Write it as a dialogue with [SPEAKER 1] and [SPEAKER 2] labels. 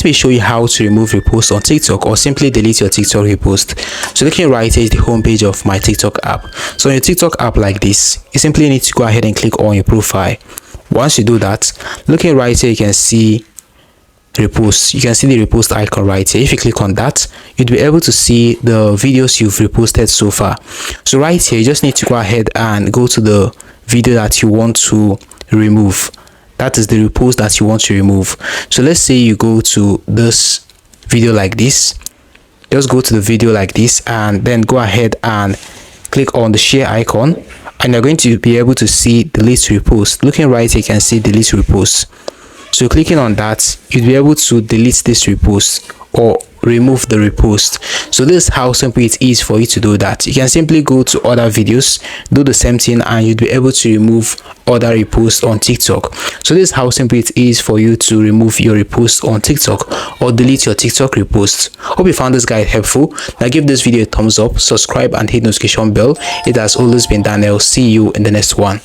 [SPEAKER 1] let me show you how to remove repost on TikTok or simply delete your TikTok repost. So looking right here is the home page of my TikTok app. So on your TikTok app like this, you simply need to go ahead and click on your profile. Once you do that, looking right here, you can see repost. You can see the repost icon right here. If you click on that, you'll be able to see the videos you've reposted so far. So right here, you just need to go ahead and go to the video that you want to remove. That is the repost that you want to remove. So let's say you go to this video like this. Just go to the video like this and then go ahead and click on the share icon, and you're going to be able to see delete repost. Looking right here, you can see delete repost. So clicking on that, you'll be able to delete this repost or remove the repost. So this is how simple it is for you to do that. You can simply go to other videos, do the same thing, and you'll be able to remove other reposts on TikTok. So this is how simple it is for you to remove your repost on TikTok or delete your TikTok repost. Hope you found this guide helpful. Now give this video a thumbs up, subscribe, and hit notification bell. It has always been Daniel. See you in the next one.